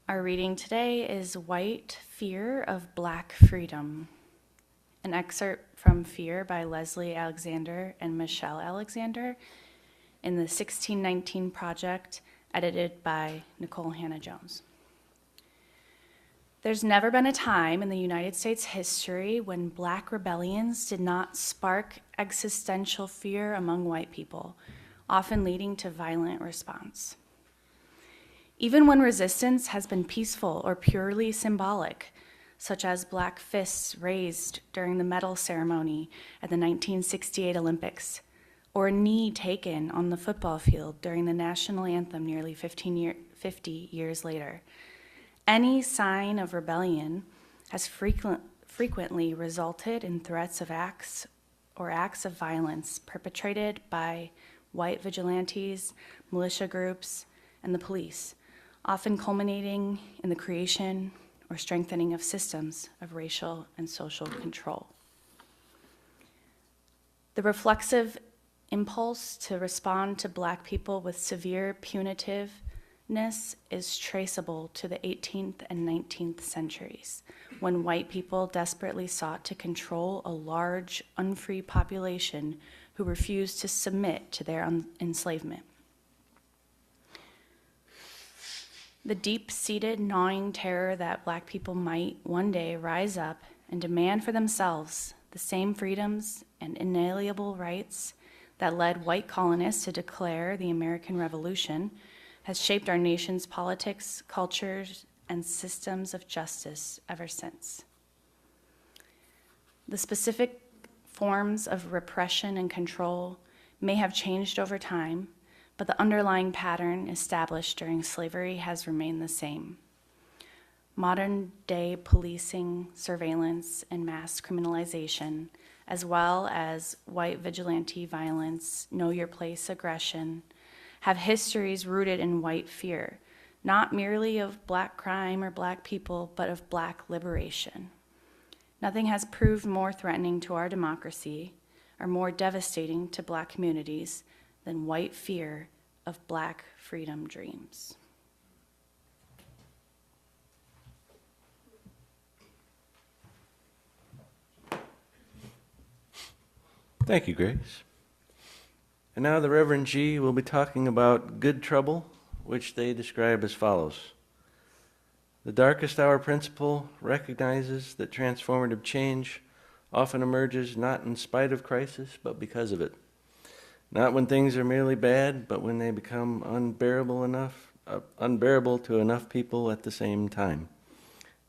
Our reading today is White Fear of Black Freedom, an excerpt from Fear by Leslie Alexander and Michelle Alexander in the 1619 Project, edited by Nicole Hannah-Jones. There's never been a time in the United States history when Black rebellions did not spark existential fear among white people, often leading to violent response. Even when resistance has been peaceful or purely symbolic, such as black fists raised during the medal ceremony at the 1968 Olympics, or a knee taken on the football field during the national anthem nearly 50 years later, any sign of rebellion has frequently resulted in threats of acts of violence perpetrated by white vigilantes, militia groups, and the police, often culminating in the creation or strengthening of systems of racial and social control. The reflexive impulse to respond to Black people with severe punitiveness is traceable to the 18th and 19th centuries, when white people desperately sought to control a large, unfree population who refused to submit to their enslavement. The deep-seated, gnawing terror that Black people might one day rise up and demand for themselves the same freedoms and inalienable rights that led white colonists to declare the American Revolution has shaped our nation's politics, cultures, and systems of justice ever since. The specific forms of repression and control may have changed over time, but the underlying pattern established during slavery has remained the same. Modern-day policing, surveillance, and mass criminalization, as well as white vigilante violence, know-your-place aggression, have histories rooted in white fear, not merely of Black crime or Black people, but of Black liberation. Nothing has proved more threatening to our democracy or more devastating to Black communities than white fear of Black freedom dreams. Thank you, Grace. And now the Reverend G will be talking about good trouble, which they describe as follows. The darkest hour principle recognizes that transformative change often emerges not in spite of crisis, but because of it. Not when things are merely bad, but when they become unbearable to enough people at the same time.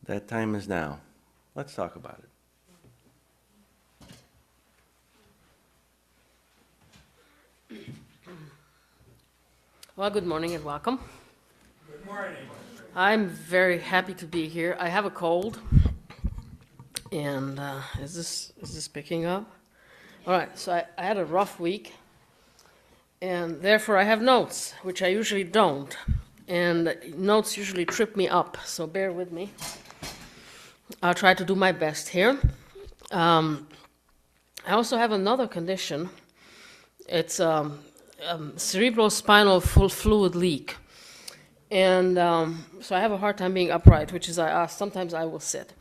That time is now. Let's talk about it. Well, good morning and welcome. Good morning. I'm very happy to be here. I have a cold, and is this picking up? All right. So I had a rough week. And therefore I have notes, which I usually don't. And notes usually trip me up, so bear with me. I'll try to do my best here. I also have another condition. It's cerebrospinal fluid leak. And so I have a hard time being upright, which is sometimes I will sit.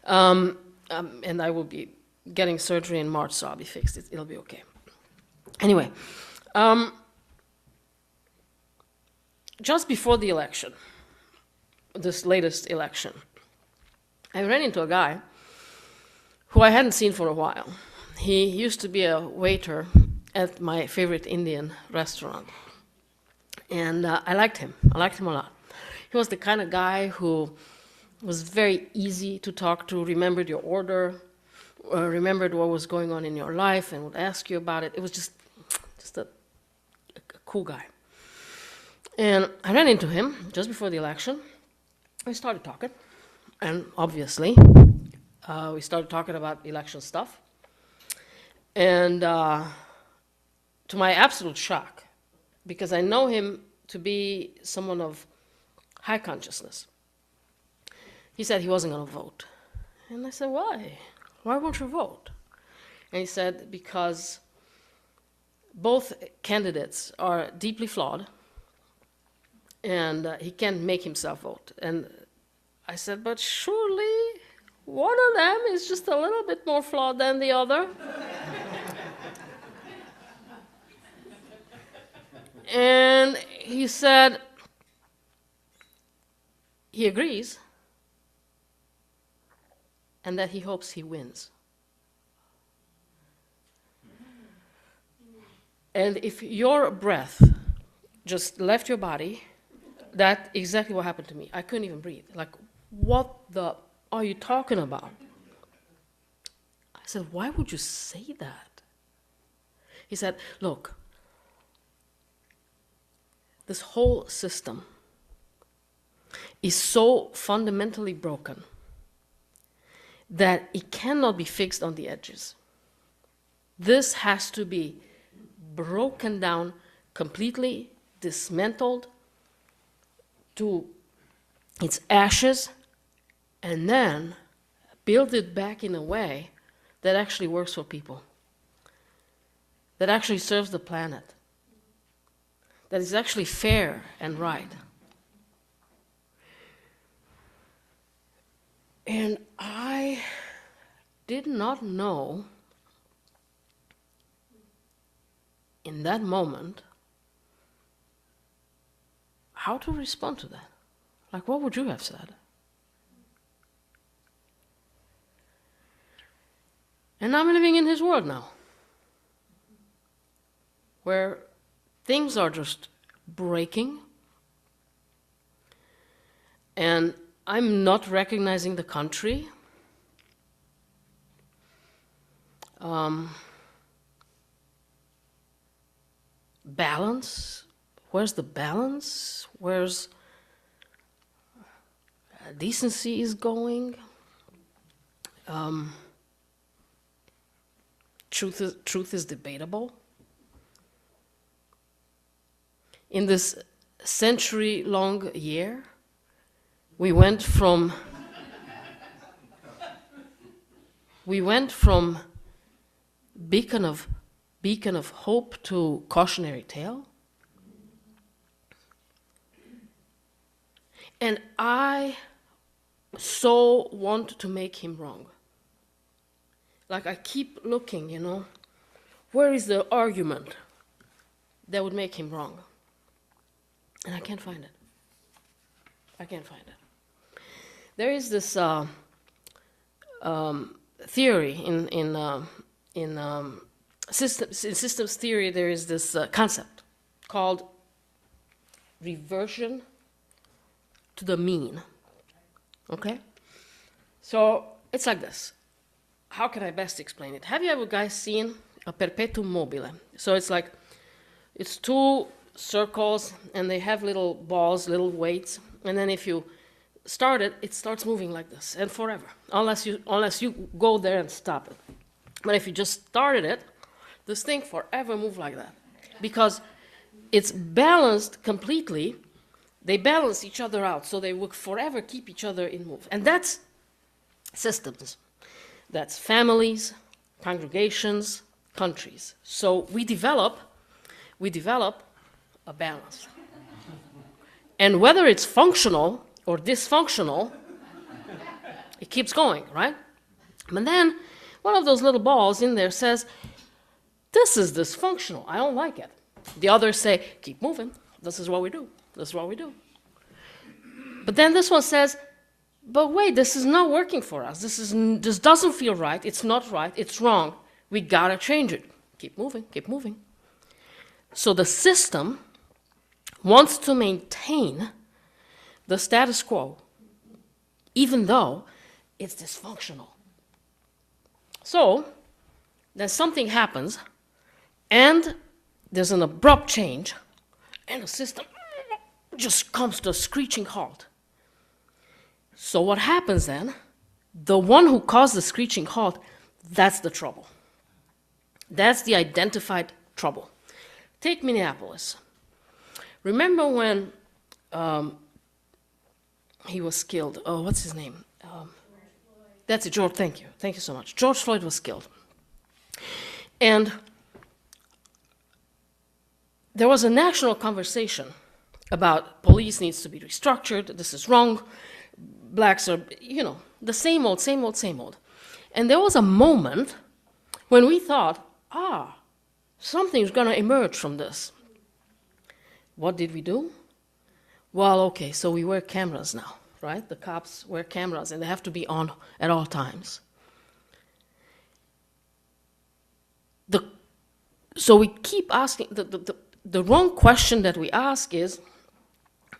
And I will be getting surgery in March, so I'll be fixed. It'll be okay. Anyway. Just before the election, this latest election, I ran into a guy who I hadn't seen for a while. He used to be a waiter at my favorite Indian restaurant, and I liked him. I liked him a lot. He was the kind of guy who was very easy to talk to, remembered your order, remembered what was going on in your life, and would ask you about it. It was just a cool guy. And I ran into him just before the election. We started talking, and obviously, we started talking about election stuff. And to my absolute shock, because I know him to be someone of high consciousness, he said he wasn't going to vote. And I said, why? Why won't you vote? And he said, because both candidates are deeply flawed, and he can't make himself vote. And I said, but surely one of them is just a little bit more flawed than the other. And he said, he agrees, and that he hopes he wins. And if your breath just left your body, that's exactly what happened to me. I couldn't even breathe. Like, what the are you talking about? I said, why would you say that? He said, look, this whole system is so fundamentally broken that it cannot be fixed on the edges. This has to be broken down, completely dismantled to its ashes, and then build it back in a way that actually works for people, that actually serves the planet, that is actually fair and right. And I did not know in that moment how to respond to that. Like, what would you have said? And I'm living in his world now, where things are just breaking, and I'm not recognizing the country. Balance. Where's the balance? Where's decency is going? Truth is debatable. In this century-long year, we went from beacon of hope to cautionary tale. And I so want to make him wrong. Like, I keep looking, where is the argument that would make him wrong? And I can't find it. I can't find it. There is this theory in systems theory. There is this concept called reversion to the mean. Okay? So it's like this. How can I best explain it? Have you ever guys seen a perpetuum mobile? So it's two circles, and they have little balls, little weights, and then if you start it, it starts moving like this, and forever, unless you go there and stop it. But if you just started it, this thing forever moves like that, because it's balanced completely. They balance each other out, so they will forever keep each other in move. And that's systems. That's families, congregations, countries. So we develop a balance. And whether it's functional or dysfunctional, it keeps going, right? But then one of those little balls in there says, this is dysfunctional, I don't like it. The others say, keep moving, this is what we do, this is what we do. But then this one says, but wait, this is not working for us, this doesn't feel right, it's not right, it's wrong, we gotta change it. Keep moving, keep moving. So the system wants to maintain the status quo, even though it's dysfunctional. So then something happens, and there's an abrupt change, and the system just comes to a screeching halt. So what happens then? The one who caused the screeching halt, that's the trouble. That's the identified trouble. Take Minneapolis. Remember when he was killed? Oh, what's his name? That's it, George. Thank you. Thank you so much. George Floyd was killed. And there was a national conversation about police needs to be restructured, this is wrong, blacks are, you know, the same old, same old, same old. And there was a moment when we thought, something's going to emerge from this. What did we do? Well, okay, so we wear cameras now, right? The cops wear cameras, and they have to be on at all times. So we keep asking, the wrong question that we ask is,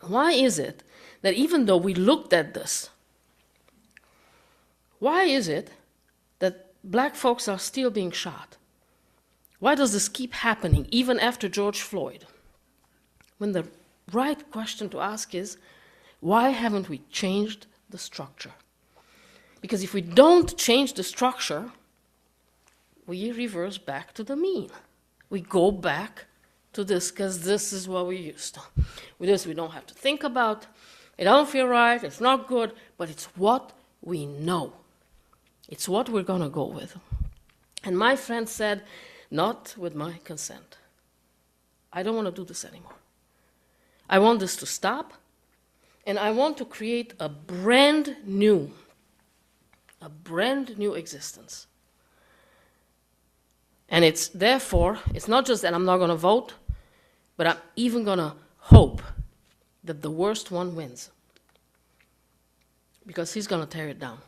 why is it that even though we looked at this, why is it that black folks are still being shot? Why does this keep happening even after George Floyd? When the right question to ask is, why haven't we changed the structure? Because if we don't change the structure, we reverse back to the mean. We go back to this because this is what we used to. With this, we don't have to think about. It don't feel right, it's not good, but it's what we know. It's what we're going to go with. And my friend said, not with my consent. I don't want to do this anymore. I want this to stop, and I want to create a brand new existence. And it's therefore, it's not just that I'm not going to vote, but I'm even going to hope that the worst one wins. Because he's going to tear it down.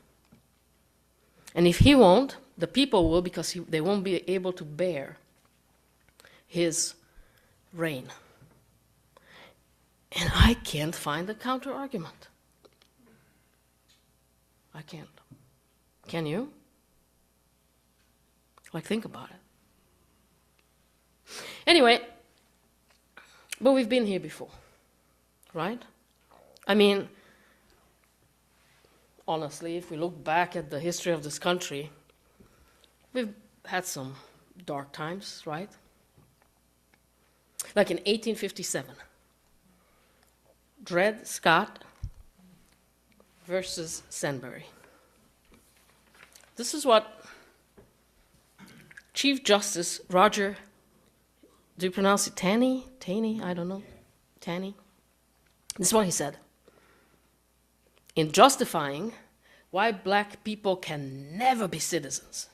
And if he won't, the people will, because they won't be able to bear his reign. And I can't find a counter-argument. I can't. Can you? Like, think about it. Anyway, but we've been here before, right? I mean, honestly, if we look back at the history of this country, we've had some dark times, right? Like in 1857, Dred Scott versus Sandbury. This is what Chief Justice Roger, do you pronounce it Taney? I don't know. Taney. This is what he said. In justifying why black people can never be citizens.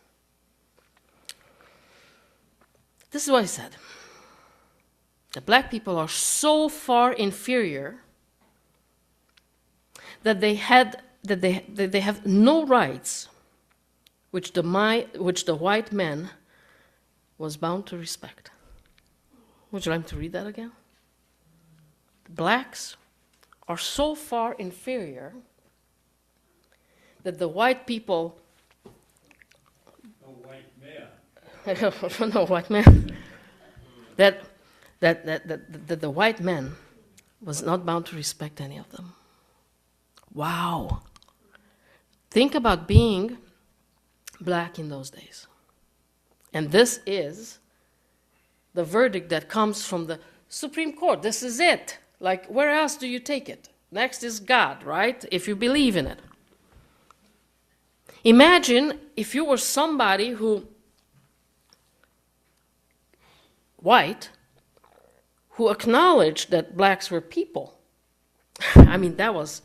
This is what he said. That black people are so far inferior that they have no rights which the white man was bound to respect. Would you like me to read that again? Blacks are so far inferior that the white people... No white man. No white man. That the white man was not bound to respect any of them. Wow. Think about being black in those days. And this is the verdict that comes from the Supreme Court. This is it. Like, where else do you take it? Next is God, right? If you believe in it. Imagine if you were somebody white, who acknowledged that blacks were people. I mean, that was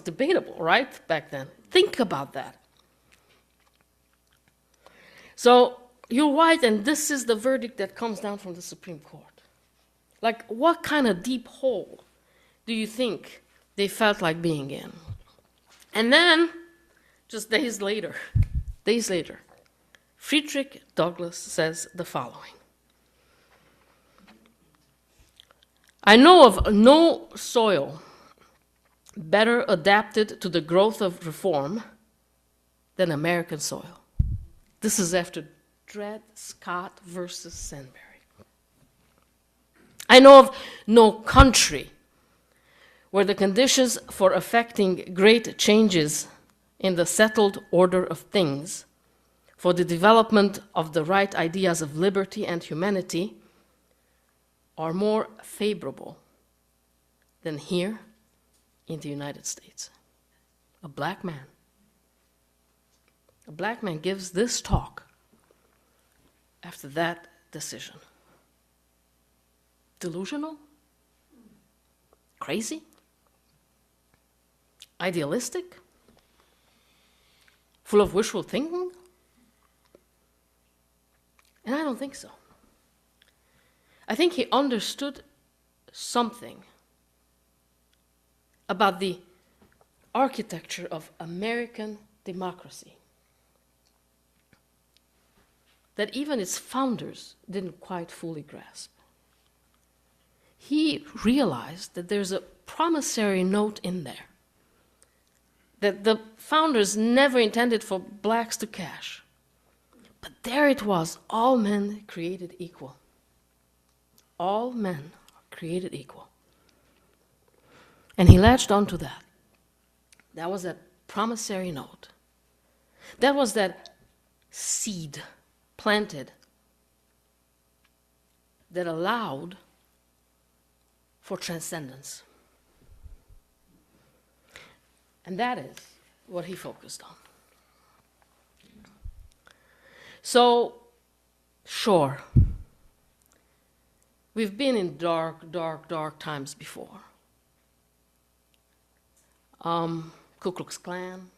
debatable, right, back then. Think about that. So you're white, and this is the verdict that comes down from the Supreme Court. Like, what kind of deep hole do you think they felt like being in? And then, just days later, Frederick Douglass says the following. I know of no soil better adapted to the growth of reform than American soil. This is after Dred Scott versus Sandbury. I know of no country where the conditions for effecting great changes in the settled order of things for the development of the right ideas of liberty and humanity are more favorable than here in the United States. A black man gives this talk after that decision. Delusional? Crazy? idealistic? Full of wishful thinking? And I don't think so. I think he understood something about the architecture of American democracy that even its founders didn't quite fully grasp. He realized that there's a promissory note in there, that the founders never intended for blacks to cash. But there it was, all men created equal. All men are created equal. And he latched onto that. That was that promissory note. That was that seed planted that allowed for transcendence. And that is what he focused on. So, sure, we've been in dark, dark, dark times before. Ku Klux Klan,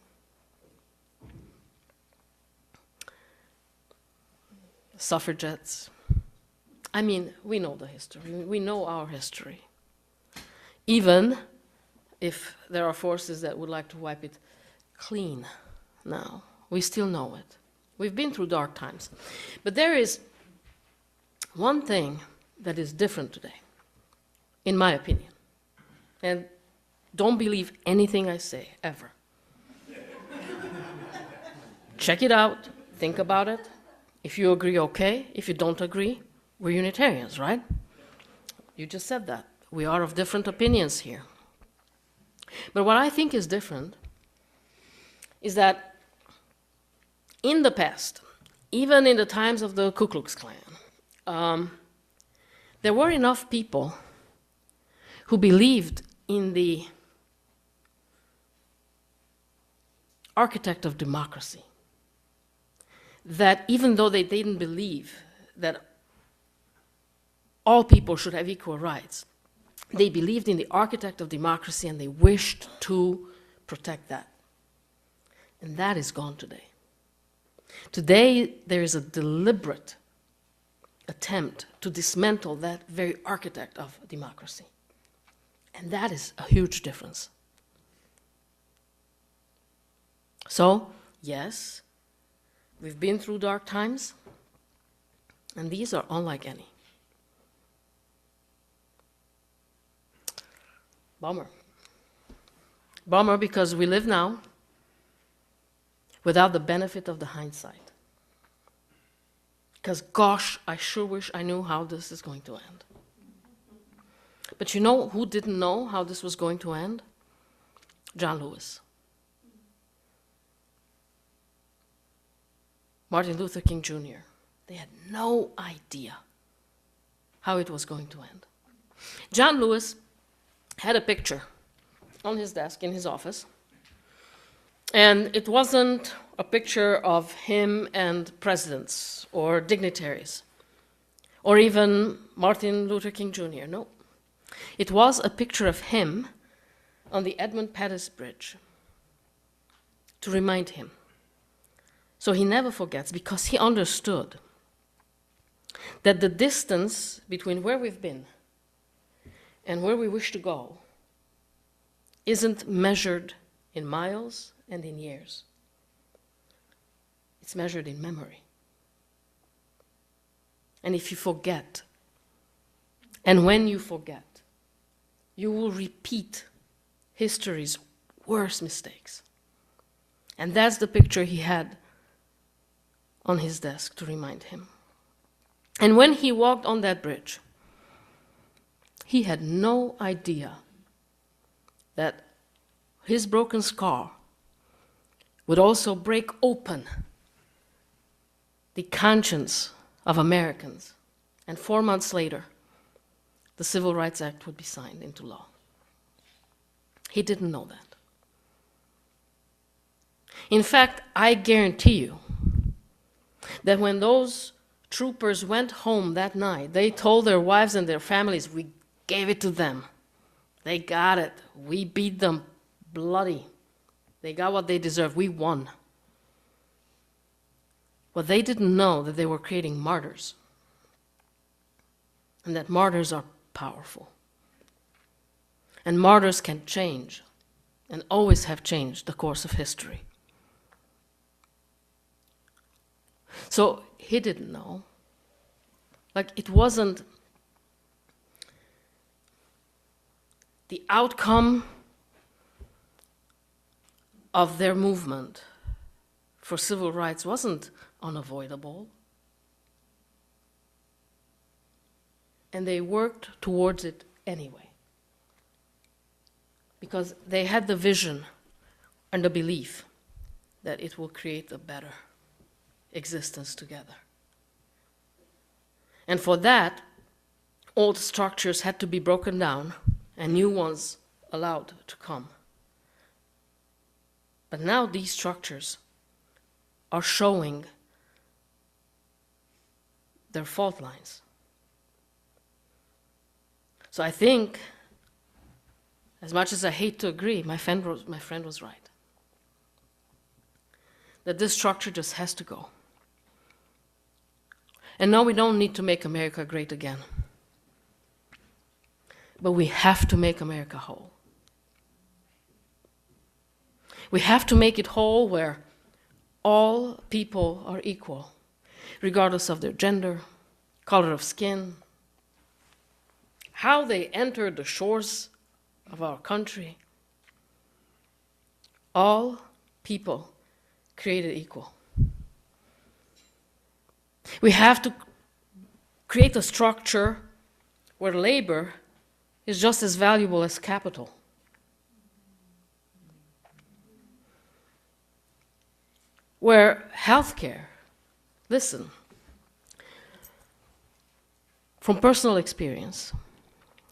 suffragettes. I mean, we know the history. We know our history. Even if there are forces that would like to wipe it clean now, we still know it. We've been through dark times. But there is one thing that is different today, in my opinion. And don't believe anything I say, ever. Check it out, think about it. If you agree, okay. If you don't agree, we're Unitarians, right? You just said that. We are of different opinions here. But what I think is different is that in the past, even in the times of the Ku Klux Klan, there were enough people who believed in the architect of democracy, that even though they didn't believe that all people should have equal rights, they believed in the architect of democracy and they wished to protect that. And that is gone today. Today, there is a deliberate attempt to dismantle that very architect of democracy. And that is a huge difference. So, yes, we've been through dark times, and these are unlike any. Bummer. Bummer because we live now without the benefit of the hindsight. Because, gosh, I sure wish I knew how this is going to end. But you know who didn't know how this was going to end? John Lewis. Martin Luther King Jr. They had no idea how it was going to end. John Lewis had a picture on his desk in his office, and it wasn't a picture of him and presidents or dignitaries or even Martin Luther King Jr. No. It was a picture of him on the Edmund Pettus Bridge to remind him. So he never forgets, because he understood that the distance between where we've been and where we wish to go isn't measured in miles and in years. It's measured in memory. And if you forget, and when you forget, you will repeat history's worst mistakes. And that's the picture he had on his desk to remind him. And when he walked on that bridge, he had no idea that his broken scar would also break open the conscience of Americans. And 4 months later, the Civil Rights Act would be signed into law. He didn't know that. In fact, I guarantee you that when those troopers went home that night, they told their wives and their families, we gave it to them. They got it. We beat them bloody. They got what they deserved. We won. But they didn't know that they were creating martyrs. And that martyrs are powerful. And martyrs can change, and always have changed the course of history. So he didn't know. Like, it wasn't the outcome of their movement for civil rights wasn't unavoidable. And they worked towards it anyway. Because they had the vision and the belief that it will create a better existence together. And for that, old structures had to be broken down and new ones allowed to come. But now these structures are showing their fault lines. So I think, as much as I hate to agree, my friend was right. That this structure just has to go. And no, we don't need to make America great again. But we have to make America whole. We have to make it whole where all people are equal, regardless of their gender, color of skin, how they entered the shores of our country. All people created equal. We have to create a structure where labor is just as valuable as capital. Where healthcare, listen, from personal experience,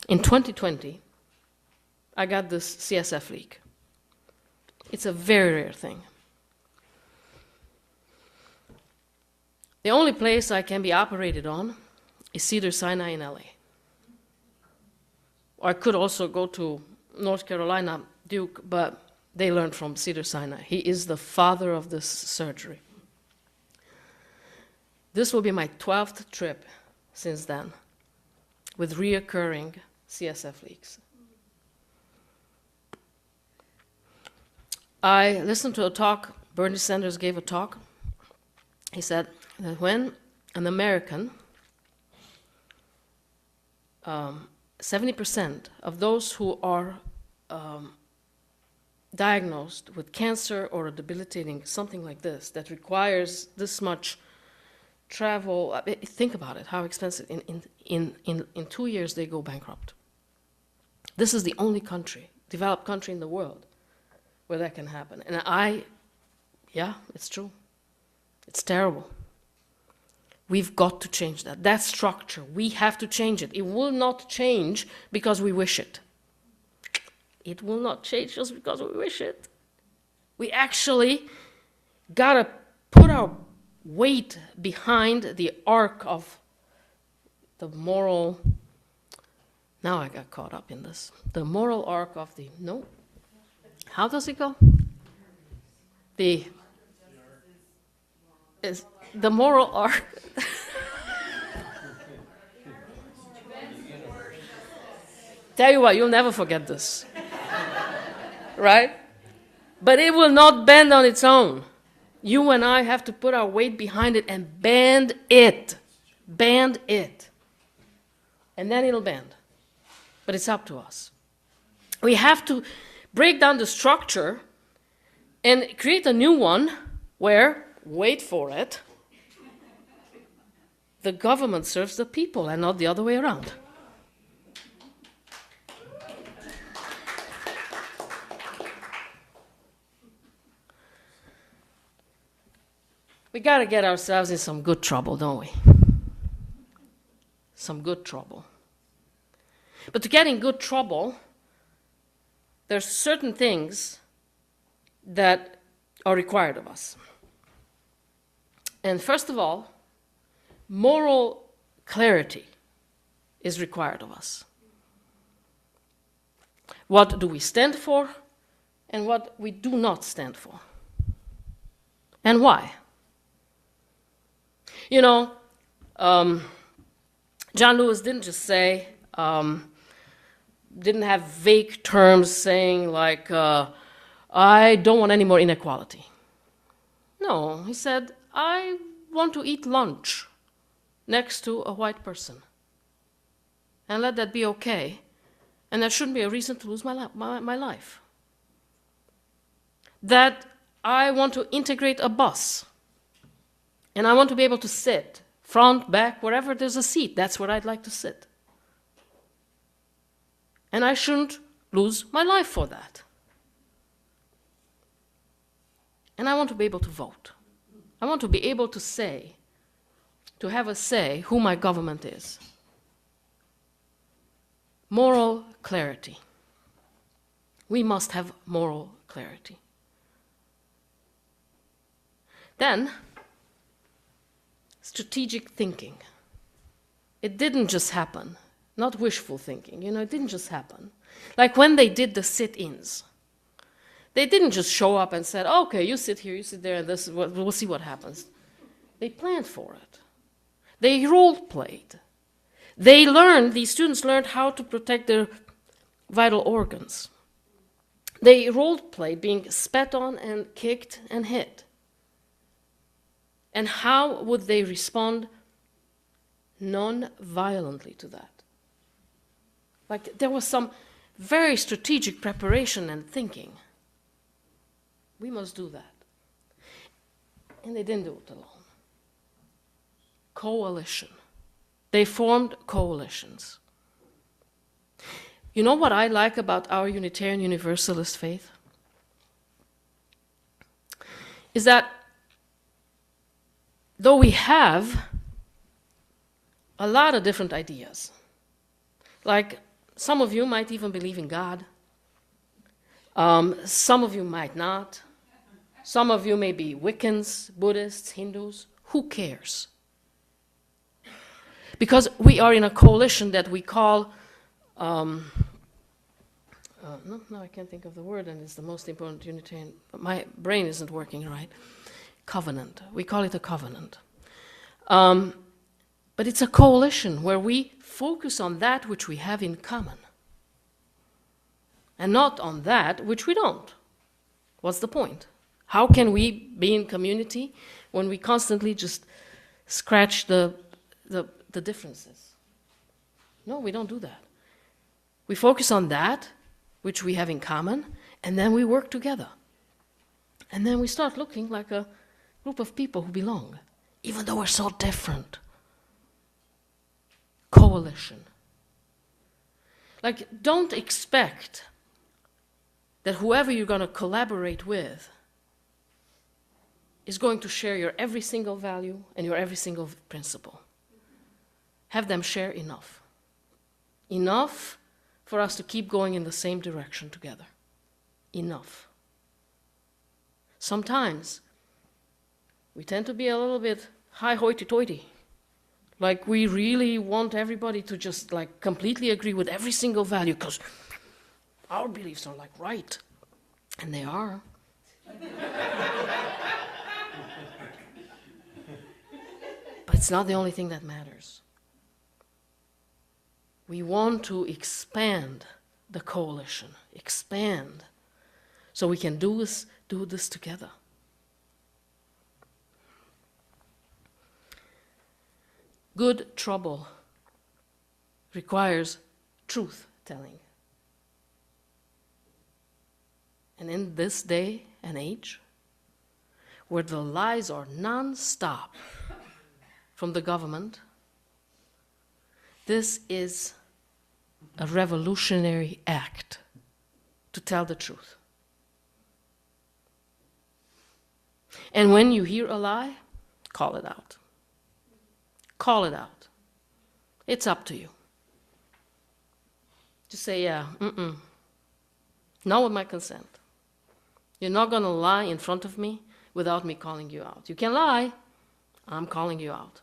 in 2020, I got this CSF leak. It's a very rare thing. The only place I can be operated on is Cedars-Sinai in LA. Or I could also go to North Carolina, Duke, but they learned from Cedars-Sinai. He is the father of this surgery. This will be my 12th trip since then, with reoccurring CSF leaks. I listened to a talk, Bernie Sanders gave a talk. He said that when an American, 70% of those who are diagnosed with cancer or a debilitating something like this that requires this much travel, think about it, how expensive. In 2 years they go bankrupt. This is the only country, developed country in the world where that can happen. And yeah, it's true. It's terrible. We've got to change that. That structure, we have to change it. It will not change because we wish it. It will not change just because we wish it. We actually gotta put our weight behind the arc of the moral. Now I got caught up in this. The moral arc of the, no? How does it go? Is the moral arc. Tell you what, you'll never forget this. Right? But it will not bend on its own. You and I have to put our weight behind it and bend it. Bend it. And then it'll bend. But it's up to us. We have to break down the structure and create a new one where, wait for it, the government serves the people and not the other way around. We got to get ourselves in some good trouble, don't we? Some good trouble. But to get in good trouble, there's certain things that are required of us. And first of all, moral clarity is required of us. What do we stand for? and what we do not stand for. And why? You know, John Lewis didn't just say, didn't have vague terms saying like, I don't want any more inequality. No, he said, I want to eat lunch next to a white person. And let that be okay. And that shouldn't be a reason to lose my life. That I want to integrate a bus. And I want to be able to sit, front, back, wherever there's a seat. That's where I'd like to sit. And I shouldn't lose my life for that. And I want to be able to vote. I want to be able to say, to have a say who my government is. Moral clarity. We must have moral clarity. Then, strategic thinking. It didn't just happen. Not wishful thinking, it didn't just happen. Like when they did the sit-ins. They didn't just show up and said, okay, you sit here, you sit there, and we'll see what happens. They planned for it. They role-played. These students learned how to protect their vital organs. They role-played being spat on and kicked and hit. And how would they respond non-violently to that? Like there was some very strategic preparation and thinking. We must do that. And they didn't do it alone. Coalition. They formed coalitions. You know what I like about our Unitarian Universalist faith? Is that though we have a lot of different ideas, like some of you might even believe in God, some of you might not, some of you may be Wiccans, Buddhists, Hindus, who cares? Because we are in a coalition that we call, no, I can't think of the word, and it's the most important Unitarian, my brain isn't working right. Covenant. We call it a covenant. But it's a coalition where we focus on that which we have in common and not on that which we don't. What's the point? How can we be in community when we constantly just scratch the differences? No, we don't do that. We focus on that which we have in common, and then we work together. And then we start looking like a group of people who belong, even though we're so different. Coalition. Like, don't expect that whoever you're going to collaborate with is going to share your every single value and your every single principle. Have them share enough. Enough for us to keep going in the same direction together. Enough. Sometimes we tend to be a little bit high hoity-toity. Like we really want everybody to just like completely agree with every single value because our beliefs are like right. And they are. But it's not the only thing that matters. We want to expand the coalition, expand, so we can do this together. Good trouble requires truth-telling. And in this day and age, where the lies are non-stop from the government, this is a revolutionary act to tell the truth. And when you hear a lie, call it out. Call it out. It's up to you. Just say, yeah, not with my consent. You're not going to lie in front of me without me calling you out. You can lie. I'm calling you out.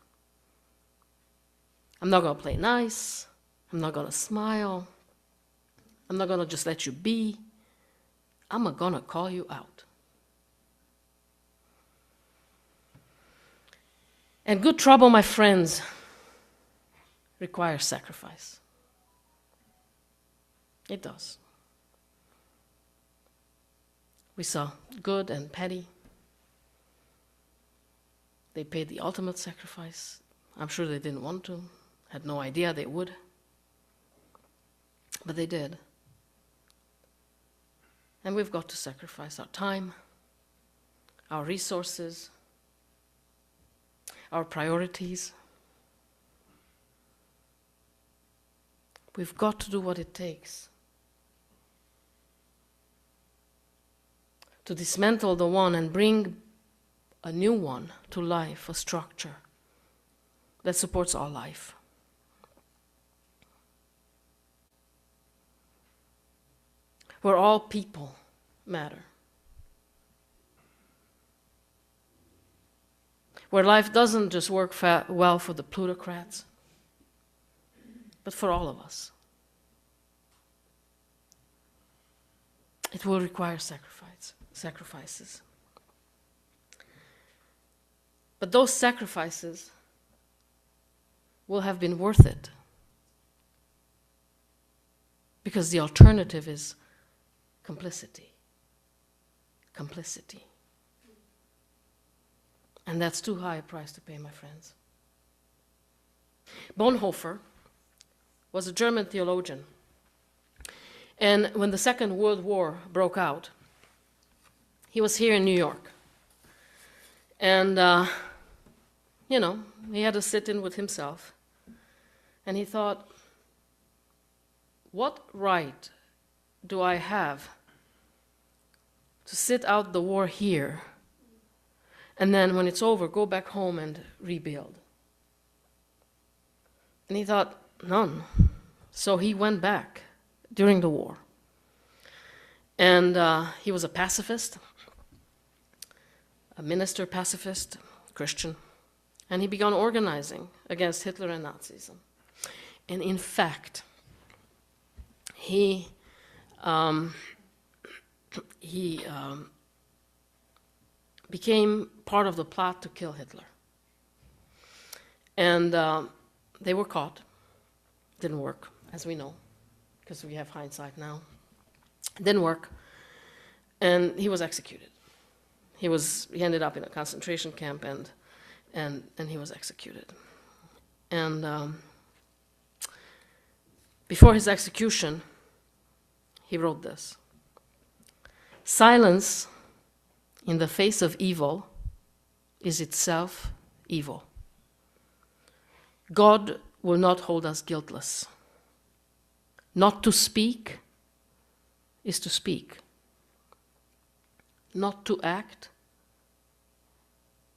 I'm not going to play nice. I'm not going to smile. I'm not going to just let you be. I'm gonna call you out. And good trouble, my friends, requires sacrifice. It does. We saw good and petty. They paid the ultimate sacrifice. I'm sure they didn't want to, had no idea they would. But they did. And we've got to sacrifice our time, our resources, our priorities. We've got to do what it takes to dismantle the one and bring a new one to life, a structure that supports all life. Where all people matter. Where life doesn't just work well for the plutocrats, but for all of us. It will require sacrifices. But those sacrifices will have been worth it, because the alternative is complicity. Complicity. And that's too high a price to pay, my friends. Bonhoeffer was a German theologian. And when the Second World War broke out, he was here in New York. And, he had to sit in with himself. And he thought, what right do I have to sit out the war here and then when it's over, go back home and rebuild? And he thought, none. So he went back during the war. And he was a pacifist, a minister pacifist, Christian. And he began organizing against Hitler and Nazism. And in fact, he became part of the plot to kill Hitler. And they were caught. Didn't work, as we know, because we have hindsight now. Didn't work. And he was executed. He ended up in a concentration camp, and he was executed. And before his execution, he wrote this: "Silence in the face of evil is itself evil. God will not hold us guiltless. Not to speak is to speak. Not to act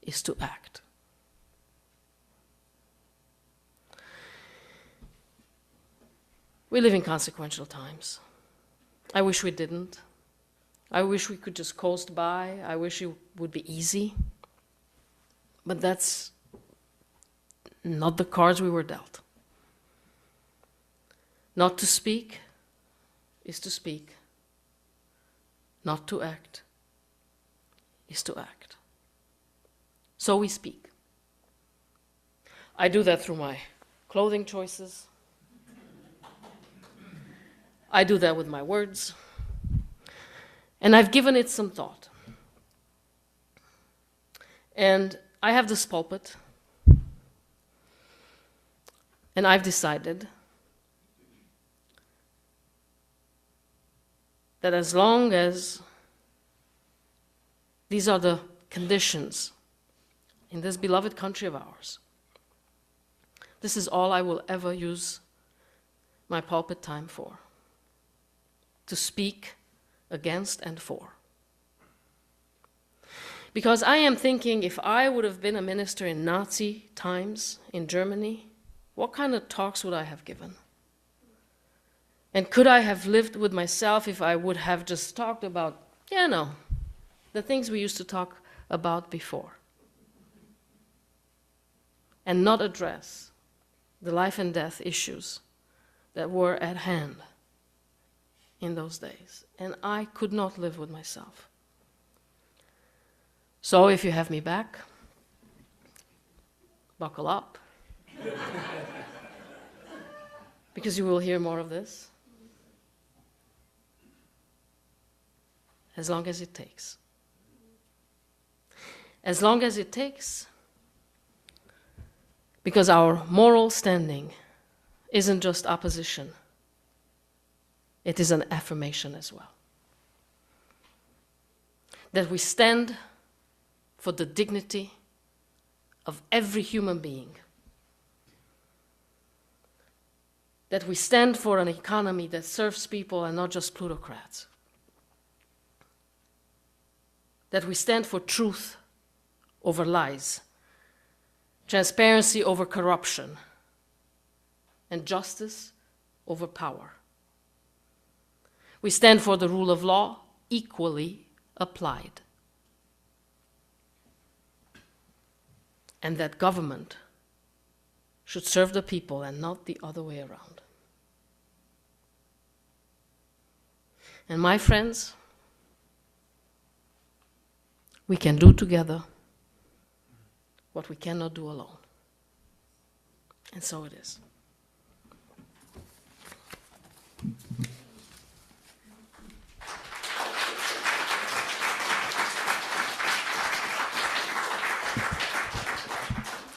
is to act." We live in consequential times. I wish we didn't. I wish we could just coast by. I wish it would be easy. But that's not the cards we were dealt. Not to speak is to speak. Not to act is to act. So we speak. I do that through my clothing choices. I do that with my words. And I've given it some thought. And I have this pulpit. And I've decided that as long as these are the conditions in this beloved country of ours, this is all I will ever use my pulpit time for: to speak against and for. Because I am thinking, if I would have been a minister in Nazi times in Germany, what kind of talks would I have given? And could I have lived with myself if I would have just talked about, the things we used to talk about before, and not address the life and death issues that were at hand? in those days, and I could not live with myself. So if you have me back, buckle up, because you will hear more of this, as long as it takes. As long as it takes, because our moral standing isn't just opposition, it is an affirmation as well. That we stand for the dignity of every human being. That we stand for an economy that serves people and not just plutocrats. That we stand for truth over lies, transparency over corruption, and justice over power. We stand for the rule of law equally applied. And that government should serve the people and not the other way around. And my friends, we can do together what we cannot do alone. And so it is.